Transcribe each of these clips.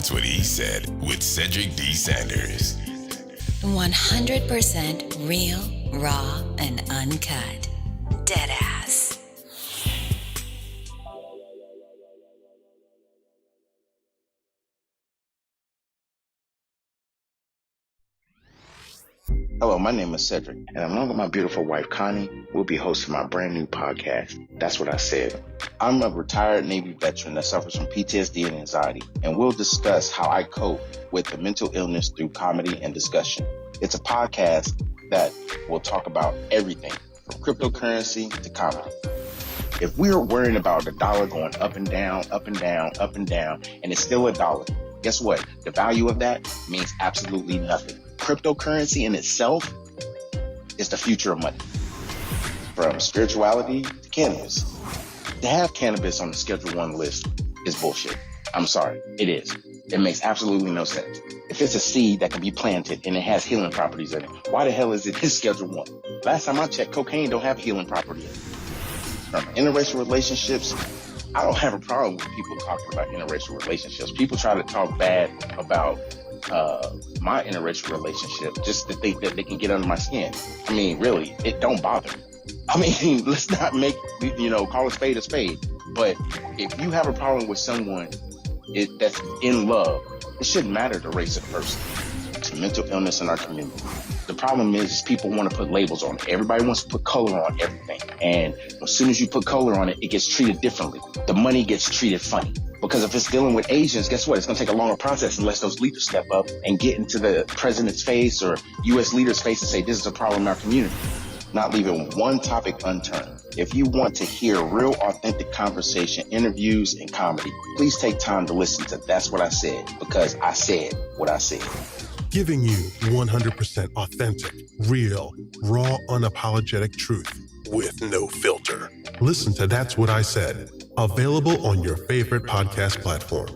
That's What He Said with Cedric D. Sanders. 100% real, raw, and uncut. Deadass. Hello, my name is Cedric, and along with my beautiful wife, Connie, we'll be hosting my brand new podcast, That's What I Said. I'm a retired Navy veteran that suffers from PTSD and anxiety, and we'll discuss how I cope with the mental illness through comedy and discussion. It's a podcast that will talk about everything from cryptocurrency to comedy. If we're worrying about the dollar going up and down, up and down, up and down, and it's still a dollar, guess what? The value of that means absolutely nothing. Cryptocurrency in itself is the future of money. From spirituality to cannabis. To have cannabis on the Schedule 1 list is bullshit. I'm sorry, it is. It makes absolutely no sense. If it's a seed that can be planted and it has healing properties in it, why the hell is it in Schedule 1? Last time I checked, cocaine don't have healing property in it. From interracial relationships, I don't have a problem with people talking about interracial relationships. People try to talk bad about my interracial relationship just to think that they can get under my skin. I mean, really, it don't bother me. I mean, let's not make, call a spade a spade. But if you have a problem with someone that's in love, it shouldn't matter the race of the person. It's mental illness in our community. The problem is people want to put labels on it. Everybody wants to put color on everything. And as soon as you put color on it, it gets treated differently. The money gets treated funny. Because if it's dealing with Asians, guess what? It's going to take a longer process unless those leaders step up and get into the president's face or U.S. leaders' face and say, this is a problem in our community. Not leaving one topic unturned. If you want to hear real, authentic conversation, interviews, and comedy, please take time to listen to That's What I Said, because I said what I said. Giving you 100% authentic, real, raw, unapologetic truth with no filter. Listen to That's What I Said. Available on your favorite podcast platform.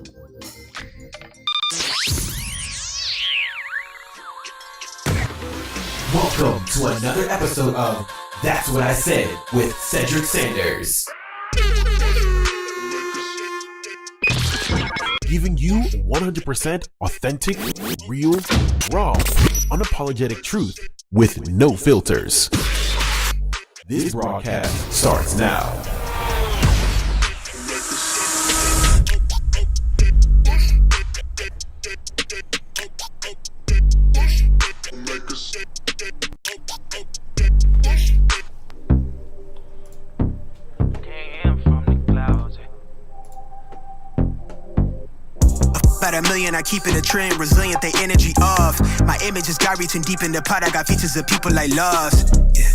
Welcome to another episode of That's What I Said with Cedric Sanders. Giving you 100% authentic, real, raw, unapologetic truth with no filters. This broadcast starts now. About a million, I keep it a trend, resilient, they energy off. My image is God reaching deep in the pot, I got features of people I lost. Yeah,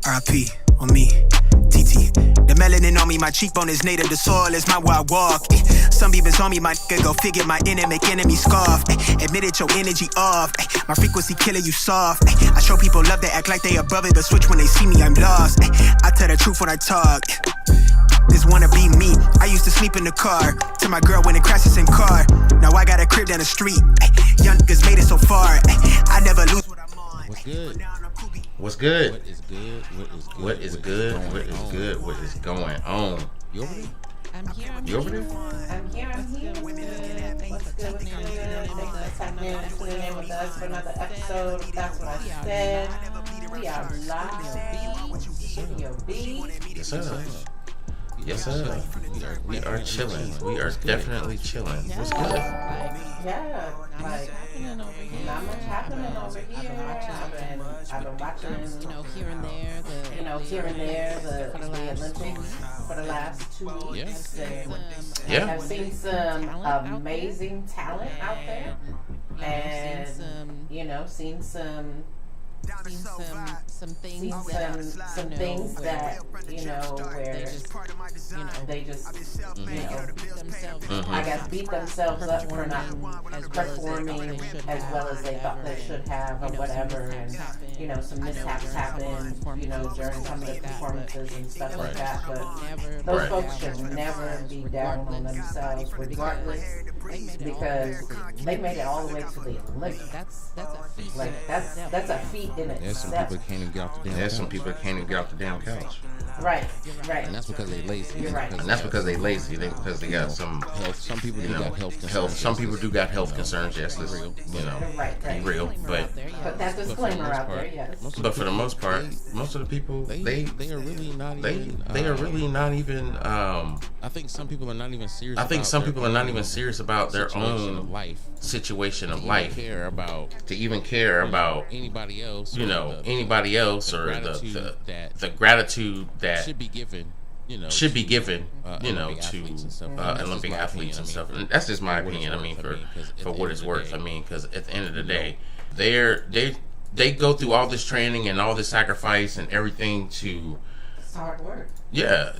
R.I.P. on me, TT. The melanin on me, my cheekbone is native, the soil is my where I walk. Some beavers on me, my nigga, go figure my make enemy scoff. Admit it, your energy off. My frequency killer, you soft. I show people love, they act like they above it, but switch when they see me, I'm lost. I tell the truth when I talk. This wanna be me. I used to sleep in the car till my girl went and crashed the same car. Now I got a crib down the street. Young niggas made it so far. I never lose what I'm on. What's good? What's good? What is good? What is good? What is good? What is going on? You over there? I'm here. You over there? I'm here. What's good? What's good? Thanks for tuning in with us for another episode. That's what I said. We are live. Studio B. Yes, sir. Yes, sir. We are chilling. We are definitely chilling. What's good? Yeah, like not much happening over here. I've been watching, here and there, the Olympics for the last 2 weeks. Yeah. I've seen some amazing talent out there, and seen some things that where they just I guess beat themselves up for not performing as well as they thought they should have or whatever, and some mishaps happen during some of the performances and stuff like that, but those folks should never be down on themselves regardless, because they made it all the way to the Olympics. That's a feat in itself. There's some people that can't even get off the damn couch. There's some people that can't even get off the damn couch. Right. And that's because they lazy. You're right. And that's because they lazy. Because they got some health. Some people do got health concerns. Some people do got health concerns. Yes, let's be real. But put that disclaimer out there. Yes. But for the most part, most of the people they are really not even. They are really not even. I think some people are not even serious. I think some people are not even serious about their own situation of life. To even care about anybody else. Anybody else, or the gratitude that should be given. To Olympic athletes and stuff. And that's just my opinion. I mean, for what it's worth. I mean, because at the end of the day, they go through all this training and all this sacrifice and everything to. It's hard work. Yeah,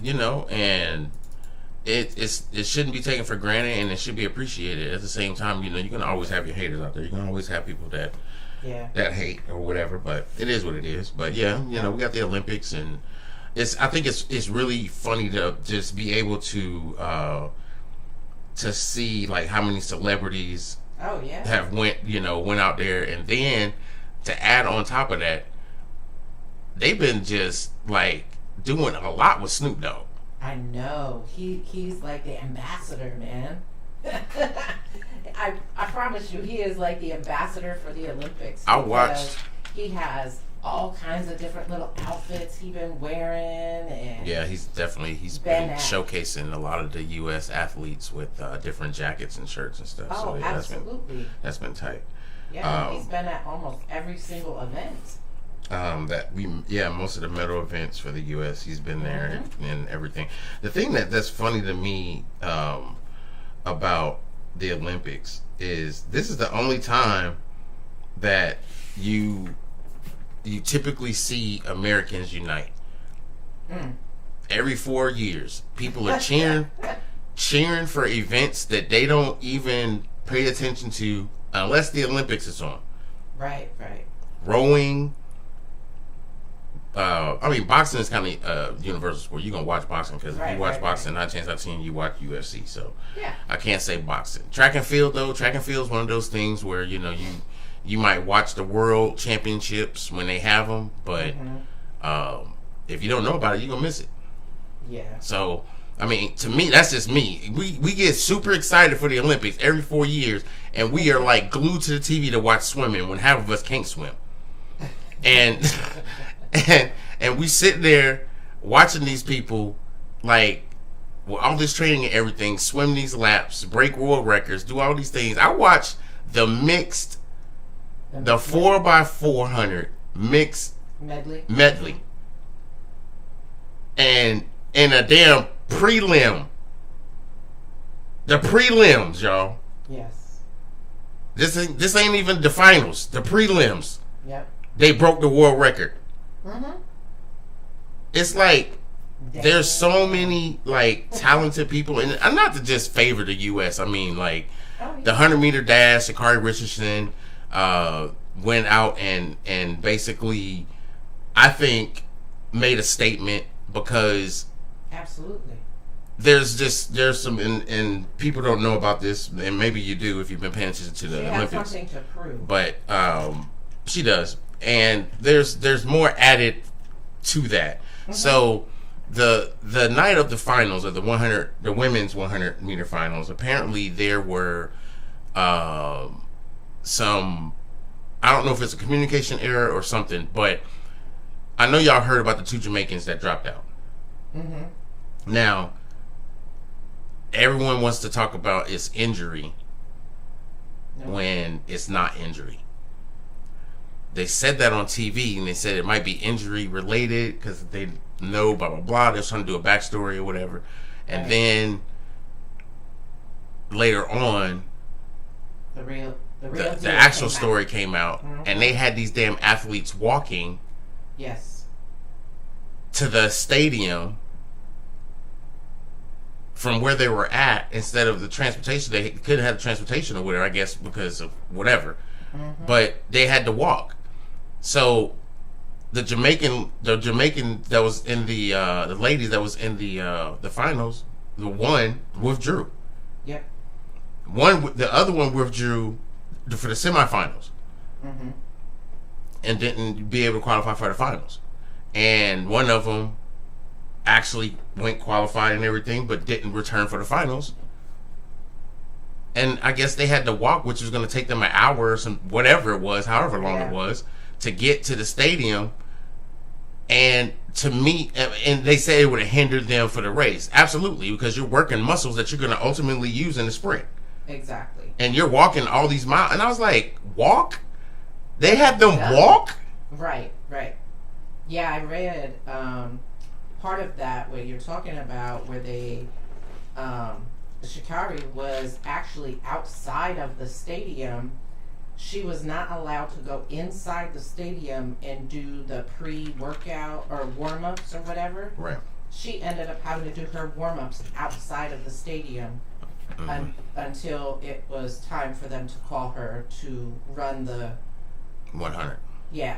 and it shouldn't be taken for granted, and it should be appreciated. At the same time, you're gonna always have your haters out there. You're gonna always have people that hate or whatever. But it is what it is. But we got the Olympics, and I think it's really funny to just be able to see like how many celebrities have went out there, and then to add on top of that, they've been just like doing a lot with Snoop Dogg. I know. He's like the ambassador, man. I promise you, he is like the ambassador for the Olympics. I watched. He has all kinds of different little outfits he's been wearing, and he's been showcasing a lot of the U.S. athletes with different jackets and shirts and stuff. Oh, so, absolutely. That's been tight. Yeah, he's been at almost every single event. Most of the medal events for the U.S. he's been there and everything. The thing that's funny to me about the Olympics is this is the only time that you typically see Americans unite. Every 4 years, people are cheering for events that they don't even pay attention to unless the Olympics is on. Right. Rowing. Boxing is kind of universal sport. You're gonna watch boxing because if you watch boxing, 9 times out of 10 you watch UFC. So I can't say boxing. Track and field though. Track and field is one of those things where you might watch the world championships when they have them, but if you don't know about it, you're gonna miss it. Yeah. So to me, that's just me. We get super excited for the Olympics every 4 years, and we are like glued to the TV to watch swimming when half of us can't swim. And and we sit there watching these people like with all this training and everything, swim these laps, break world records, do all these things. I watched the 4x400 mixed medley, and in a damn prelim. The prelims, y'all. Yes. This ain't even the finals. The prelims. Yep. They broke the world record. It's like there's so many like talented people, and not to just favor the U.S. I mean, like the 100-meter dash, Sha'Carri Richardson went out and basically, I think, made a statement because absolutely there's some and people don't know about this, and maybe you do if you've been paying attention to the Olympics. She has something to prove, but she does. And there's more added to that. So the night of the finals of the women's 100-meter finals, apparently there were some, I don't know if it's a communication error or something, but I know y'all heard about the 2 Jamaicans that dropped out. Now everyone wants to talk about its injury when it's not injury. They said that on TV, and they said it might be injury related because they know blah blah blah. They're trying to do a backstory or whatever, and then later on, the actual story came out, and they had these damn athletes walking, to the stadium from where they were at instead of the transportation. They couldn't have the transportation or whatever, I guess, because of whatever. But they had to walk. So the Jamaican that was in the lady that was in the finals, the one withdrew. Yep. The other one withdrew for the semifinals, and didn't be able to qualify for the finals. And one of them actually went qualified and everything, but didn't return for the finals. And I guess they had to walk, which was going to take them an hour or some whatever it was, however long it was, to get to the stadium and to meet. And they said it would have hindered them for the race. Absolutely, because you're working muscles that you're going to ultimately use in the sprint. Exactly. And you're walking all these miles. And I was like, walk? They had them walk? Right. Yeah, I read part of that where you're talking about where they... Sha'Carri was actually outside of the stadium. She was not allowed to go inside the stadium and do the pre-workout or warm-ups or whatever. Right. She ended up having to do her warm-ups outside of the stadium until it was time for them to call her to run the 100. Yeah.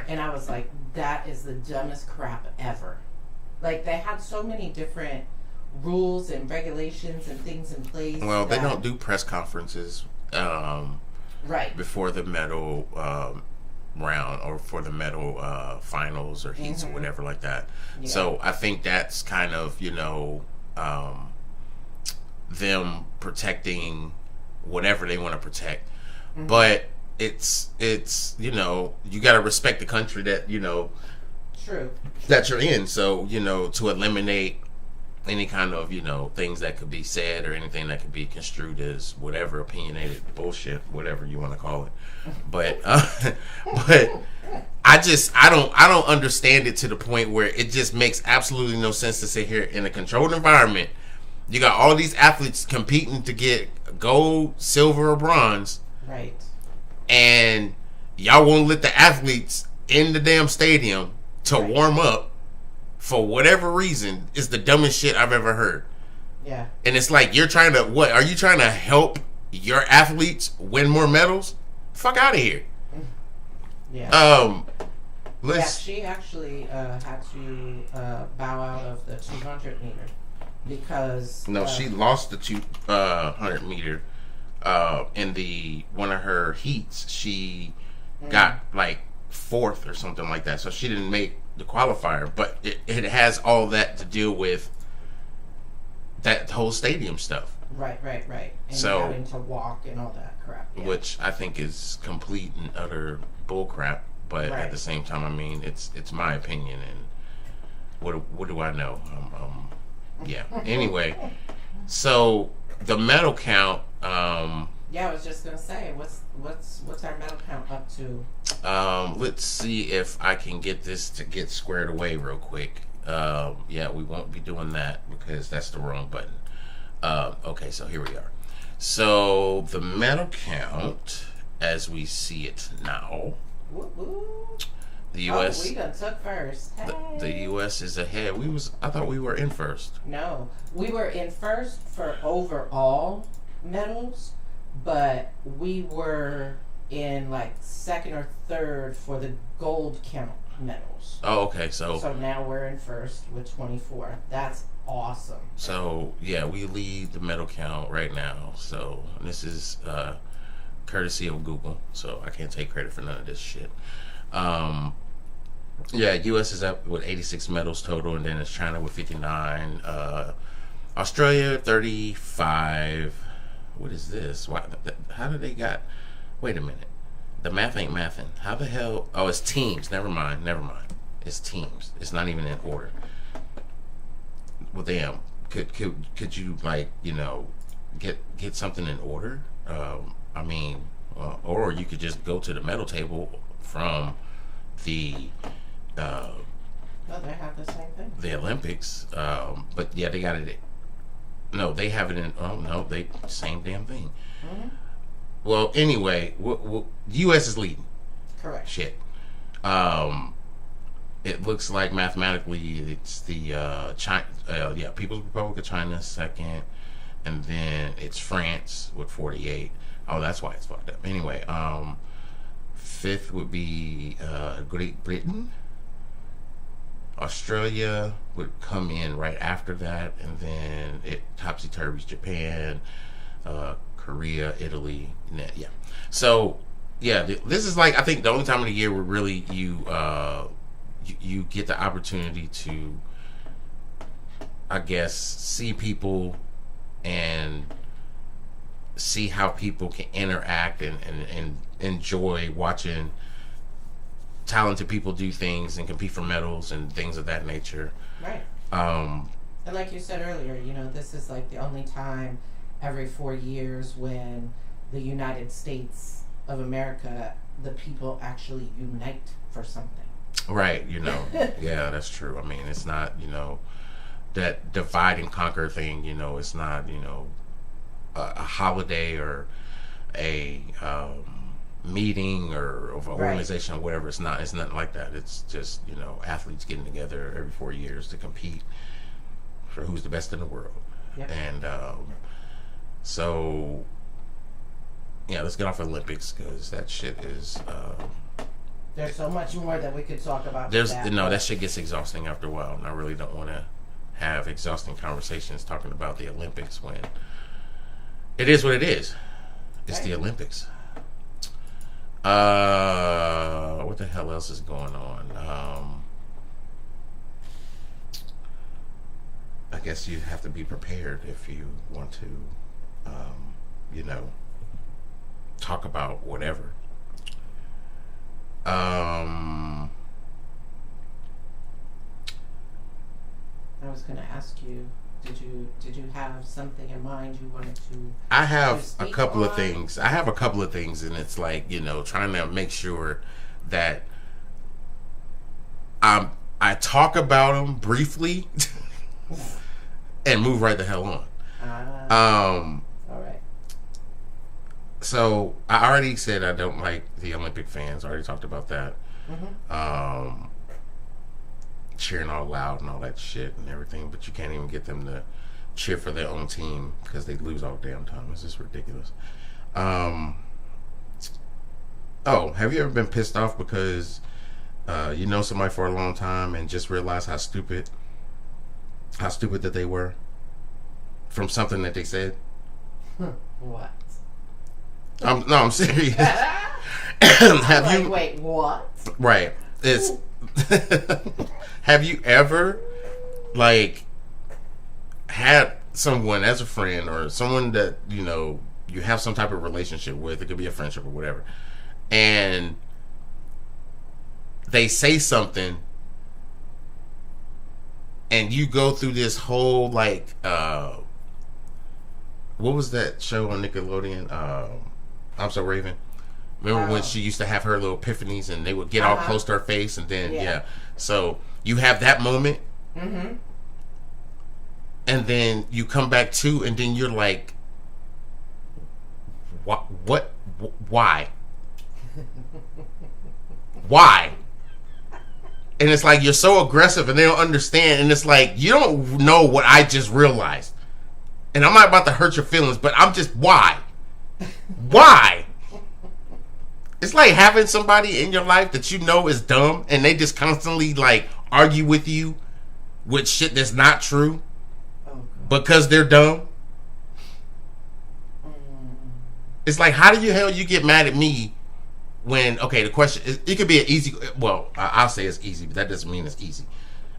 And I was like, that is the dumbest crap ever. Like, they had so many different rules and regulations and things in place. Well, they don't do press conferences right before the medal round or for the medal finals or heats or whatever like that. Yeah. So I think that's kind of, you know, them protecting whatever they want to protect. But it's you know, you got to respect the country that, you know, that you're in. So, you know, to eliminate any kind of, you know, things that could be said or anything that could be construed as whatever opinionated bullshit, whatever you want to call it. But but I don't understand it to the point where it just makes absolutely no sense to sit here in a controlled environment. You got all these athletes competing to get gold, silver, or bronze. Right. And y'all won't let the athletes in the damn stadium to warm up. For whatever reason, is the dumbest shit I've ever heard. Yeah. And it's like, you're trying to, what? Are you trying to help your athletes win more medals? Fuck out of here. Yeah. She actually had to bow out of the 200 meter because... No, she lost the 200 meter in the one of her heats. She got like 4th or something like that. So she didn't make the qualifier, but it has all that to do with that whole stadium stuff. Right. And so having to walk and all that crap. Yeah. Which I think is complete and utter bull crap. But at the same time, I mean, it's my opinion, and what do I know? Yeah. Anyway, so the medal count. Yeah, I was just gonna say, what's our medal count up to? Let's see if I can get this to get squared away real quick. Yeah, we won't be doing that because that's the wrong button. Okay, so here we are. So the medal count, as we see it now, the U.S. we done took first. Hey. The U.S. is ahead. I thought we were in first. No, we were in first for overall medals. But we were in like 2nd or 3rd for the gold count medals. Oh, okay. So now we're in first with 24. That's awesome. So yeah, we lead the medal count right now. So this is courtesy of Google. So I can't take credit for none of this shit. Yeah, U.S. is up with 86 medals total, and then it's China with 59. Australia 35. What is this? Why? How did they got? Wait a minute. The math ain't mathin'. How the hell? Oh, it's teams. Never mind. It's teams. It's not even in order. Well, damn. Could you, like, you know, get something in order? I mean, or you could just go to the medal table from the. No, they have the same thing. The Olympics. But yeah, they got it. No, they have it in. Oh no, they same damn thing. Well, anyway, U.S. is leading. Correct. Shit. It looks like mathematically it's the China. People's Republic of China 2nd, and then it's France with 48. Oh, that's why it's fucked up. Anyway, 5th would be Great Britain. Australia would come in right after that, and then it topsy-turvies Japan, Korea, Italy. Yeah. So, yeah, this is like, I think the only time of the year where really you get the opportunity to I guess, see people and see how people can interact and enjoy watching talented people do things and compete for medals and things of that nature. Right. And like you said earlier, you know, this is like the only time every 4 years when the United States of America, the people actually unite for something. Right, you know. Yeah, that's true. I mean, it's not, you know, that divide and conquer thing, you know, it's not, you know, a holiday or a meeting or of an organization or whatever. It's nothing like that. It's just, you know, athletes getting together every 4 years to compete for who's the best in the world. Yep. And so, yeah, let's get off Olympics because that shit is. There's so much more that we could talk about. That shit gets exhausting after a while, and I really don't want to have exhausting conversations talking about the Olympics when it is what it is. It's the Olympics. What the hell else is going on? I guess you have to be prepared if you want to, you know, talk about whatever. I was going to ask you, did you have something in mind you wanted to? I have a couple of things. And it's like, you know, trying to make sure that I talk about them briefly and move right the hell on. All right. So I already said I don't like the Olympic fans. I already talked about that. Mm-hmm. Cheering all loud and all that shit and everything, but you can't even get them to cheer for their own team because they lose all damn time. It's just ridiculous. Oh, have you ever been pissed off because you know somebody for a long time and just realize how stupid that they were from something that they said? What? I'm serious. Wait, what? Right. It's have you ever like had someone as a friend or someone that, you know, you have some type of relationship with, it could be a friendship or whatever, and they say something and you go through this whole like what was that show on Nickelodeon? I'm So Raven. Remember when she used to have her little epiphanies and they would get all close to her face and then so you have that moment, mm-hmm. and then you come back to, and then you're like, what why and it's like you're so aggressive and they don't understand, and it's like you don't know what I just realized, and I'm not about to hurt your feelings, but I'm just why it's like having somebody in your life that you know is dumb and they just constantly like argue with you with shit that's not true because they're dumb. It's like, how do you hell you get mad at me when, okay, the question is, it could be an easy, well, I'll say it's easy, but that doesn't mean it's easy.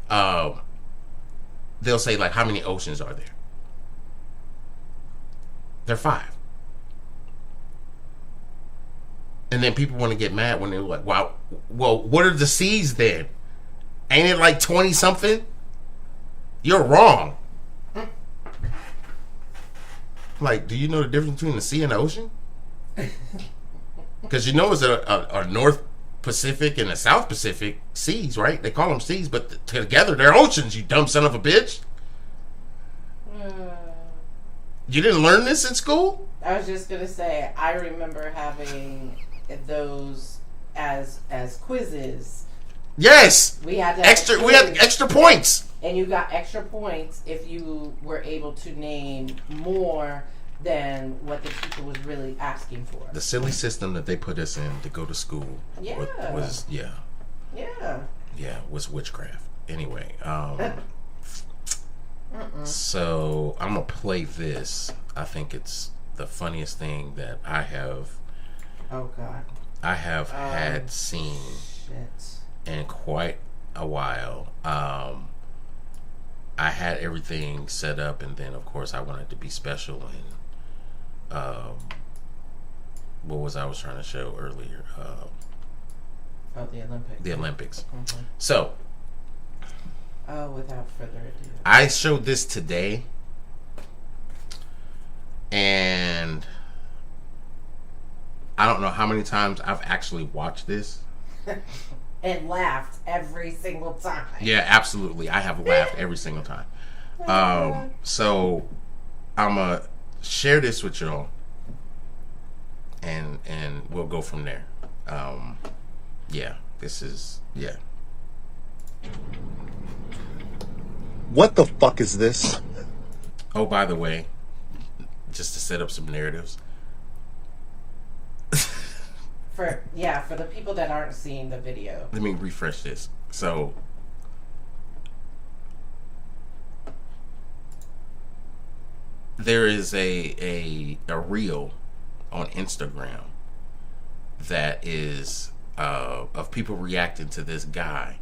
They'll say like, how many oceans are there? There are 5. And then people want to get mad when they're like, wow, well, what are the seas then? Ain't it like 20 something? You're wrong. Like, do you know the difference between the sea and the ocean? Because you know it's a North Pacific and a South Pacific seas, right? They call them seas, but together they're oceans, you dumb son of a bitch. You didn't learn this in school? I was just going to say, I remember having those as quizzes. Yes. We had extra points. And you got extra points if you were able to name more than what the teacher was really asking for. The silly system that they put us in to go to school was witchcraft. Anyway, so I'm gonna play this. I think it's the funniest thing that I have. Oh God. I have had seen in quite a while. I had everything set up, and then of course I wanted to be special, and what was I was trying to show earlier? The Olympics. The Olympics. Mm-hmm. So, without further ado, I showed this today, and I don't know how many times I've actually watched this. And laughed every single time. Yeah, absolutely. I have laughed every single time. So I'm gonna share this with y'all, and we'll go from there. Yeah, this is What the fuck is this? Oh, by the way, just to set up some narratives. For the people that aren't seeing the video. Let me refresh this. So there is a reel on Instagram that is of people reacting to this guy.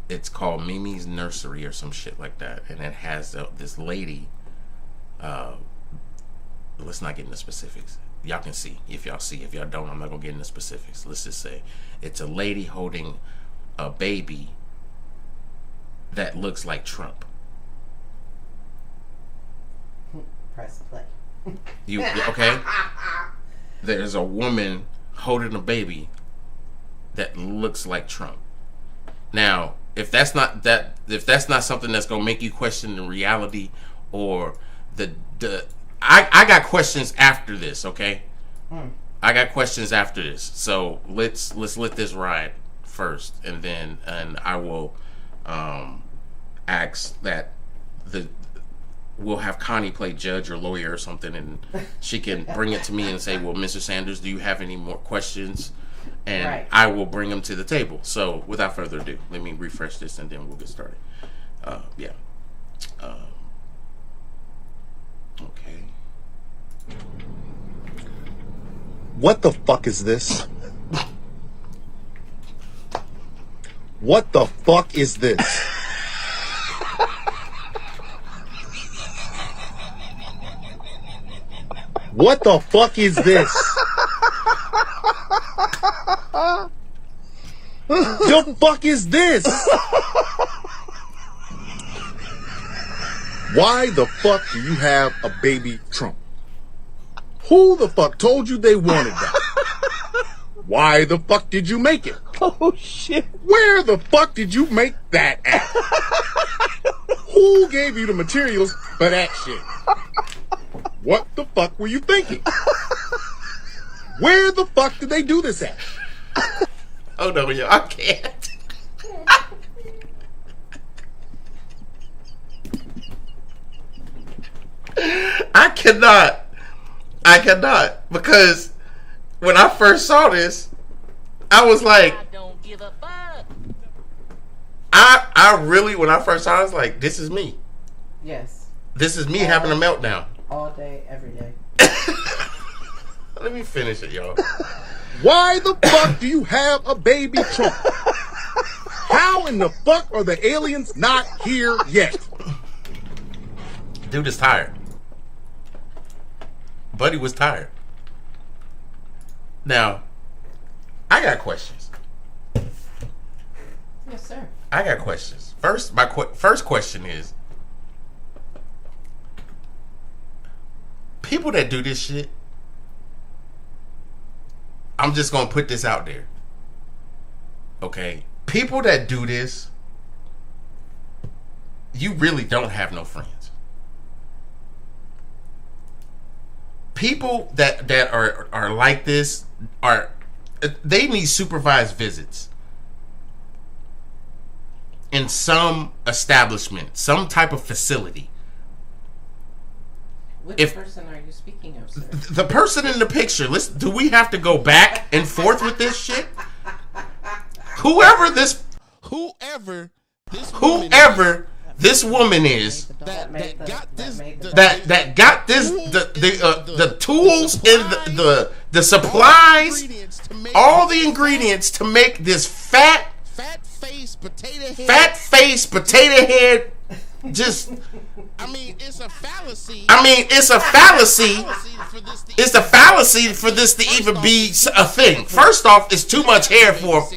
It's called Mimi's Nursery or some shit like that, and it has this lady. Let's not get into specifics. Y'all can see. If y'all see. If y'all don't, I'm not gonna get into specifics. Let's just say it's a lady holding a baby that looks like Trump. Press play. You okay? There's a woman holding a baby that looks like Trump. Now, if that's not something that's gonna make you question the reality or I got questions after this, okay? I got questions after this. So let's let this ride first, and I will ask that we'll have Connie play judge or lawyer or something, and she can bring it to me and say, well, Mr. Sanders, do you have any more questions? And right. I will bring them to the table. So without further ado, let me refresh this and then we'll get started. Okay. What the fuck is this? What the fuck is this? What the fuck is this? The fuck is this? Why the fuck do you have a baby Trump? Who the fuck told you they wanted that? Why the fuck did you make it? Oh shit. Where the fuck did you make that at? Who gave you the materials for that shit? What the fuck were you thinking? Where the fuck did they do this at? Oh no, yo, I can't. I cannot, because when I first saw this, I was like, I don't give a fuck. I really, when I first saw it, I was like, this is me. Yes. This is me having a meltdown. All day, every day. Let me finish it, y'all. Why the fuck do you have a baby Trump? How in the fuck are the aliens not here yet? Dude is tired. Buddy was tired. Now, I got questions. Yes, sir. I got questions. First, my first question is, people that do this shit, I'm just gonna put this out there. Okay? People that do this, you really don't have no friends. People that are like this they need supervised visits in some establishment, some type of facility. Which person are you speaking of, sir? The person in the picture. Do we have to go back and forth with this shit? Whoever this woman is that got the tools and the supplies, all the ingredients to make this fat face, potato head. Just. I mean, it's a fallacy. It's a fallacy for this to even be a thing. First off, it's too much hair for.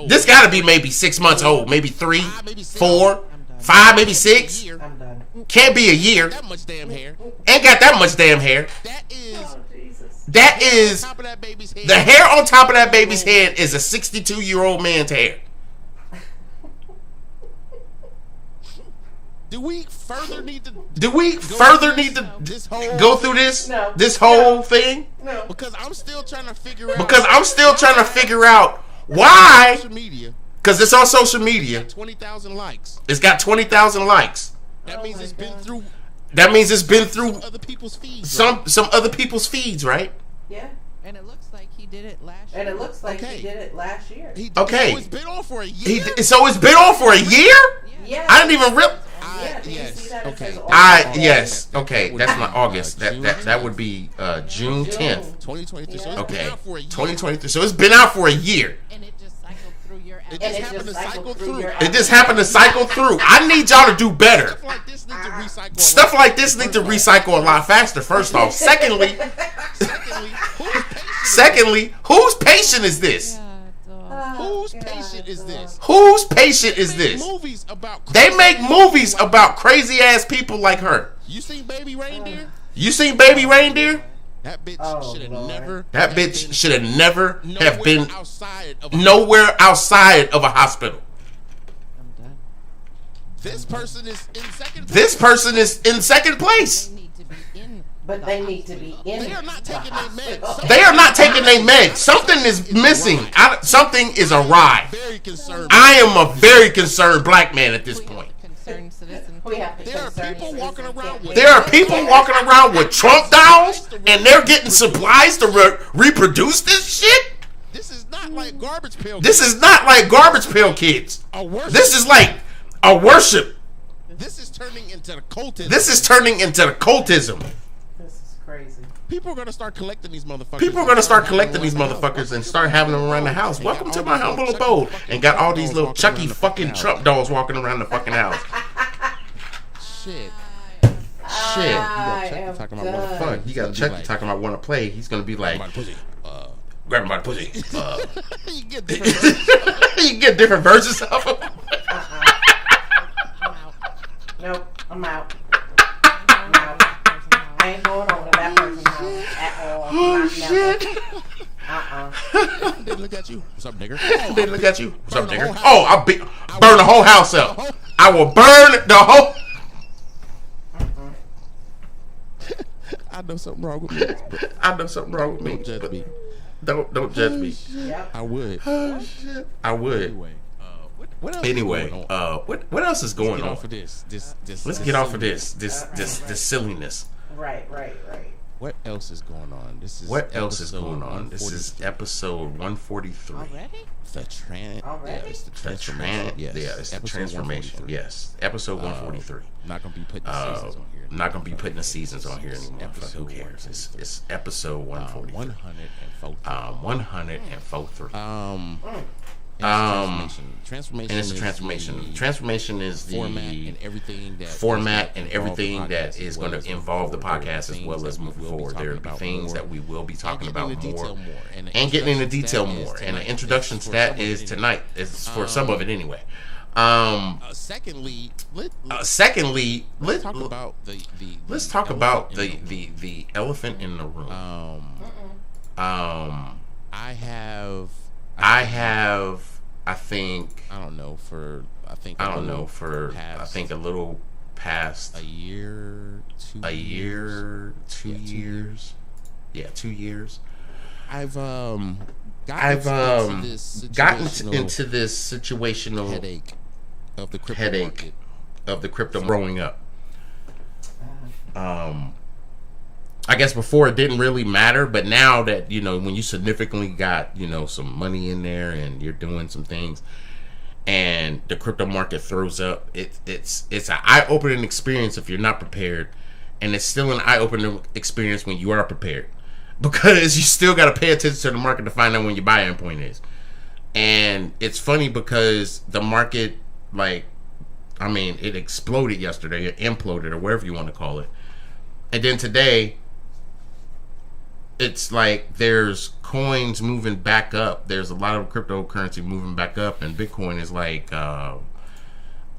This got to be maybe 6 months old, maybe 3, 4, 5, maybe 6. I'm done. Can't be a year. That much damn hair. Ain't got that much damn hair. That is the hair on top of that baby's head is a 62-year-old man's hair. Do we further need to go through this whole thing? No. Because I'm still trying to figure out why. Because it's on social media. 20,000 likes. It's got 20,000 likes. That means it's been through. That means it's been through other people's feeds. Some other people's feeds, right? Yeah. And it looks like he did it last year. And it looks like he did it last year. Okay. So it's been on for a year. So it's been on for a year? Yeah. I didn't even realize. Yeah, do you see that? It says Yes. Okay, that's not August. That would be June 10th. 2023. So it's Okay. been out for a year. 2023. So it's been out for a year. And it just cycled through your app. It just happened to cycle through. It just happened to cycle through. I need y'all to do better. Stuff like this needs to recycle. Stuff like this need to recycle a lot faster. First off, secondly, whose patient is this? Whose patient is this? Whose patient is this? They make movies about crazy ass people like her. You seen Baby Reindeer? That bitch should have never. That bitch should have never have been outside of nowhere outside of a hospital. This person is in second place. This person is in second place. But they need to be in. They are not taking their meds. They are not taking their meds. Something is missing. Something is awry. Very concerned. I am a very concerned black man at this point. There are people walking around with Trump dolls, and they're getting supplies to reproduce this shit. This is not like Garbage Pail. This is not like Garbage Pail Kids. This is like a worship. This is turning into the cultism. This is crazy. People are gonna start collecting these motherfuckers. And start having them around the house. Welcome to my humble abode. And got all these little Chucky fucking Trump dolls walking around the fucking house. Shit. You got Chucky talking about want to play. He's gonna be like, grab him by the pussy. You get different versions of him. Nope, I'm out. I ain't going over to that person's house at all. Oh shit. They look at you. What's up, nigger? Oh, I'll burn the whole house up. I will burn the whole. I know something wrong with me. Don't judge me. Don't judge me. Yep. I would. Oh shit. I would. Anyway, what else is going on? Let's get off of this silliness. Right. What else is going on? This is episode 143. Already? It's the transformation. It's the transformation. Yes, episode 143. Not gonna be putting the seasons on here. Not gonna be putting the seasons on here anymore. Who cares? It's episode 143. 143. Transformation is the format and everything that is going to involve the podcast as well as moving forward. There will be things that we will be talking about more and getting into detail more. And the introduction to that is tonight. It's for some of it anyway. Secondly, let's talk about the elephant in the room. I think a little past a year, 2 2 years. Yeah, 2 years. I've gotten into this situational headache of the crypto market. Of the crypto growing up. I guess before it didn't really matter, but now that, when you significantly got, some money in there and you're doing some things and the crypto market throws up, it's an eye-opening experience if you're not prepared, and it's still an eye-opening experience when you are prepared, because you still got to pay attention to the market to find out when your buy-in point is. And it's funny because the market, it exploded yesterday, it imploded, or whatever you want to call it. And then today, it's like there's coins moving back up. There's a lot of cryptocurrency moving back up, and Bitcoin is like, I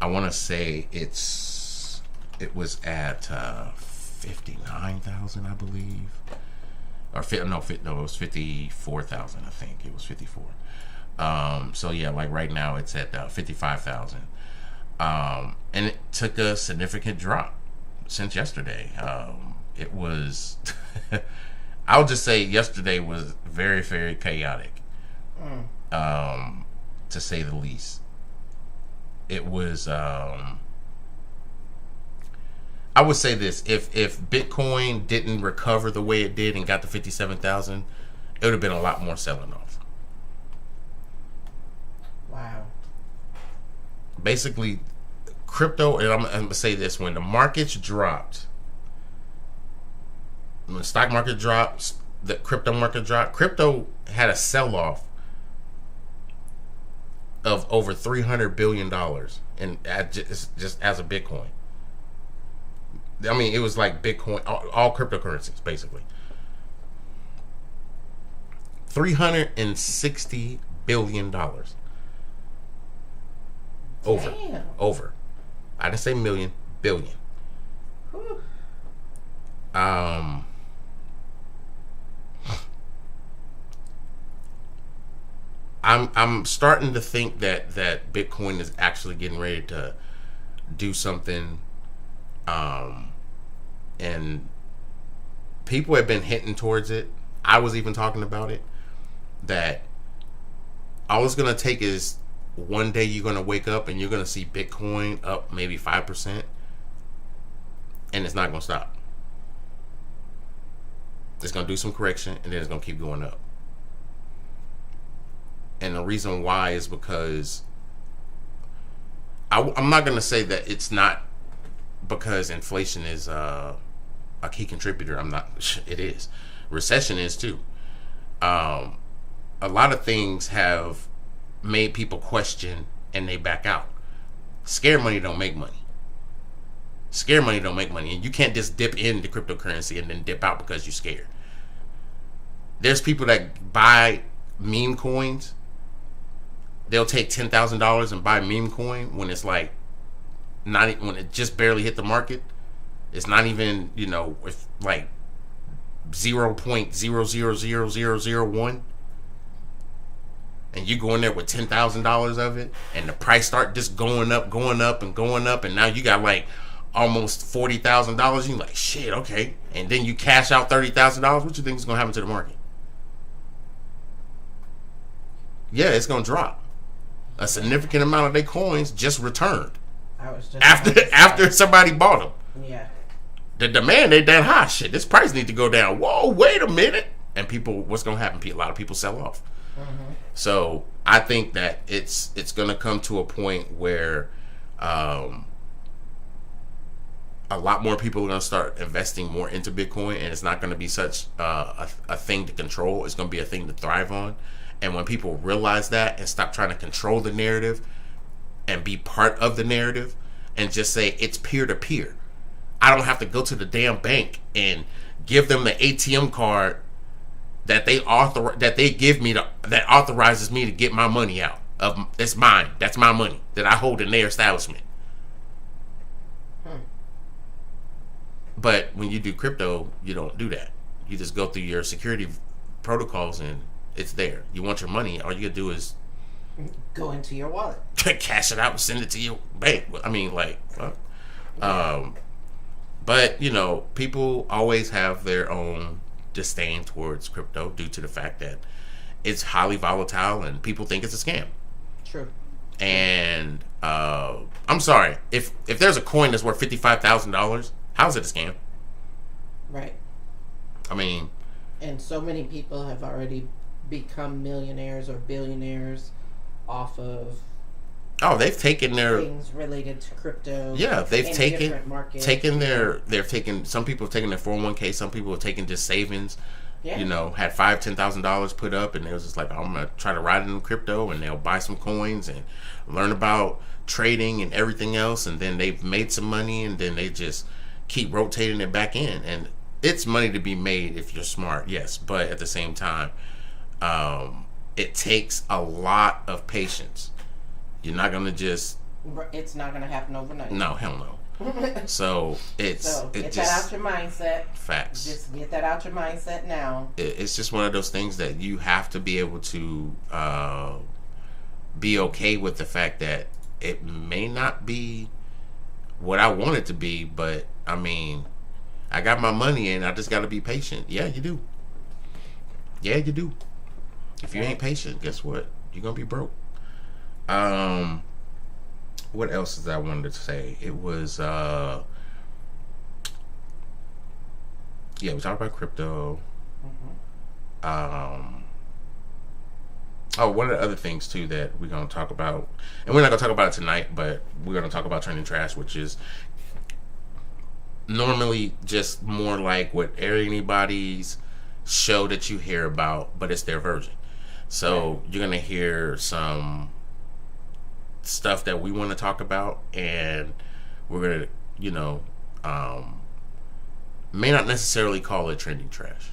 want to say it was at 59,000, I believe. Or no, it was 54,000. I think it was 54. So yeah, like right now it's at 55,000. And it took a significant drop since yesterday. It was, I'll just say yesterday was very, very chaotic, to say the least. It was, I would say this, if Bitcoin didn't recover the way it did and got to 57,000, it would have been a lot more selling off. Wow. Basically, crypto, and I'm going to say this, when the markets dropped, when the stock market drops, the crypto market dropped, crypto had a sell-off of over $300 billion and just as a Bitcoin. I mean, it was like Bitcoin, all cryptocurrencies, basically. $360 billion. Over. Damn. Over. I didn't say million, billion. Whew. I'm starting to think that Bitcoin is actually getting ready to do something, and people have been hinting towards it. I was even talking about it, that all it's gonna take is one day you're gonna wake up and you're gonna see Bitcoin up maybe 5%, and it's not gonna stop. It's gonna do some correction, and then it's gonna keep going up. And the reason why is because I'm not gonna say that it's not because inflation is a key contributor. I'm not. It is. Recession is too. A lot of things have made people question and they back out. Scare money don't make money. Scare money don't make money, and you can't just dip into cryptocurrency and then dip out because you're scared. There's people that buy meme coins. They'll take $10,000 and buy meme coin when it's like not, when it just barely hit the market. It's not even, with like 0.000001, and you go in there with $10,000 of it, and the price start just going up, and now you got like almost $40,000. You're like, shit, okay, and then you cash out $30,000. What you think is gonna happen to the market? Yeah, it's gonna drop. A significant amount of their coins just returned after somebody bought them. Yeah. The demand ain't that high. Shit, this price need to go down. Whoa, wait a minute. And people, what's gonna happen? A lot of people sell off. Mm-hmm. So I think that it's gonna come to a point where a lot more people are gonna start investing more into Bitcoin, and it's not gonna be such a thing to control. It's gonna be a thing to thrive on. And when people realize that and stop trying to control the narrative and be part of the narrative and just say it's peer-to-peer. I don't have to go to the damn bank and give them the ATM card that they give me that authorizes me to get my money out. It's mine. That's my money that I hold in their establishment. But when you do crypto, you don't do that. You just go through your security protocols and it's there. You want your money, all you gotta do is go into your wallet, cash it out and send it to your bank. I mean, like, but people always have their own disdain towards crypto due to the fact that it's highly volatile and people think it's a scam. True. And I'm sorry, if there's a coin that's worth $55,000, how is it a scam? Right. I mean, and so many people have already become millionaires or billionaires off of they've taken their things related to crypto. Yeah, they've taken some people have taken their 401k, some people have taken just savings you know, had $5,000-$10,000 put up, and it was just like, I'm gonna try to ride in crypto, and they'll buy some coins and learn about trading and everything else, and then they've made some money, and then they just keep rotating it back in. And it's money to be made if you're smart, yes, but at the same time, it takes a lot of patience. You're not gonna just. It's not gonna happen overnight. No, hell no. So get that out your mindset. Facts. Just get that out your mindset now. It's just one of those things that you have to be able to be okay with the fact that it may not be what I want it to be, but I mean, I got my money in. I just got to be patient. Yeah, you do. Yeah, you do. If you ain't patient, guess what? You're gonna be broke. What else is I wanted to say? It was we talked about crypto. One of the other things too that we're gonna talk about, and we're not gonna talk about it tonight, but we're gonna talk about trending trash, which is normally just more like what anybody's show that you hear about, but it's their version. So you're gonna hear some stuff that we want to talk about, and we're gonna may not necessarily call it trending trash.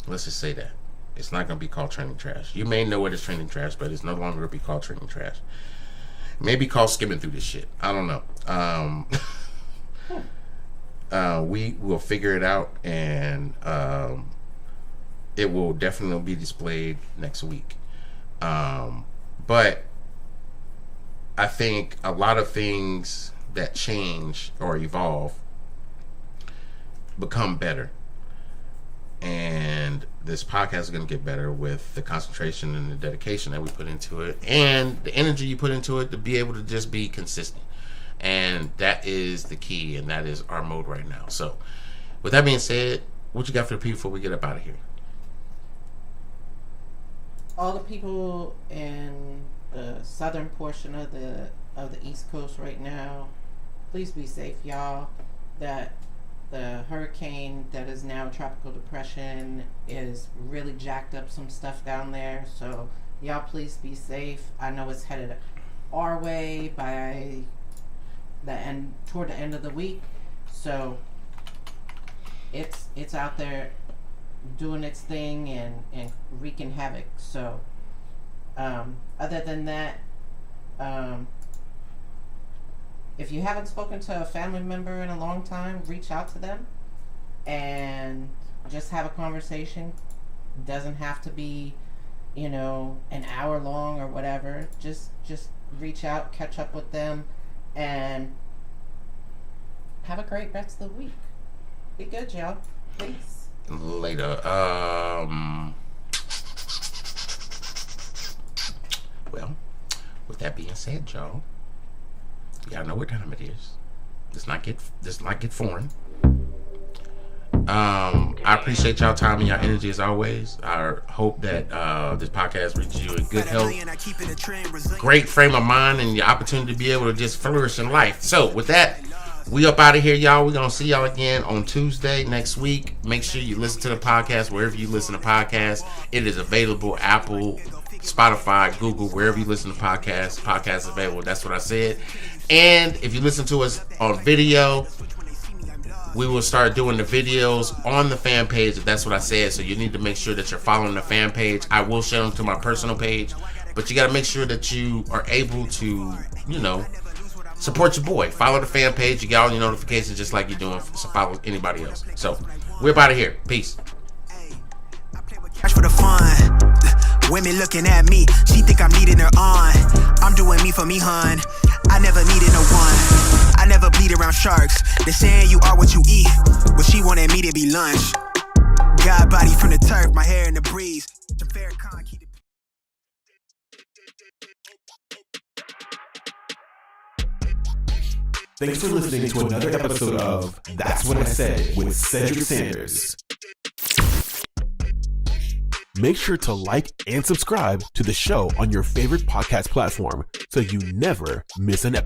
Let's just say that it's not gonna be called trending trash. You may know it as trending trash, but it's no longer gonna be called trending trash. It may be called skimming through this shit. I don't know. We will figure it out, and it will definitely be displayed next week. But I think a lot of things that change or evolve become better. And this podcast is going to get better with the concentration and the dedication that we put into it, and the energy you put into it to be able to just be consistent. And that is the key, and that is our mode right now. So with that being said, what you got for the people before we get up out of here? All the people in the southern portion of the East Coast right now, please be safe, y'all. That the hurricane that is now tropical depression is really jacked up some stuff down there. So y'all please be safe. I know it's headed our way by toward the end of the week. So it's out there doing its thing and wreaking havoc. So other than that, if you haven't spoken to a family member in a long time, reach out to them and just have a conversation. It doesn't have to be, an hour long or whatever. Just reach out, catch up with them, and have a great rest of the week. Be good, y'all. Peace. Later. Well, with that being said, y'all, y'all know what time it is. Let's not get foreign. I appreciate y'all time and y'all energy as always. I hope that this podcast reaches you in good health, great frame of mind, and your opportunity to be able to just flourish in life. So with that, we up out of here, y'all. We're gonna see y'all again on Tuesday next week. Make sure you listen to the podcast wherever you listen to podcasts. It is available: Apple, Spotify, Google, wherever you listen to podcasts. Podcasts available. That's what I said. And if you listen to us on video, we will start doing the videos on the fan page, if that's what I said. So you need to make sure that you're following the fan page. I will share them to my personal page, but you got to make sure that you are able to, support your boy. Follow the fan page. You get all your notifications just like you're doing to follow anybody else. So we're about to here. Peace. For the fun, women looking at me, she think I'm needing her on. I'm doing me for me, hun. I never needed no one. I never bleed around sharks. They're saying you are what you eat, but she wanted me to be lunch. God body from the turf, my hair in the breeze. Thanks for listening to another episode of That's What I Said with Cedric Sanders. Make sure to like and subscribe to the show on your favorite podcast platform so you never miss an episode.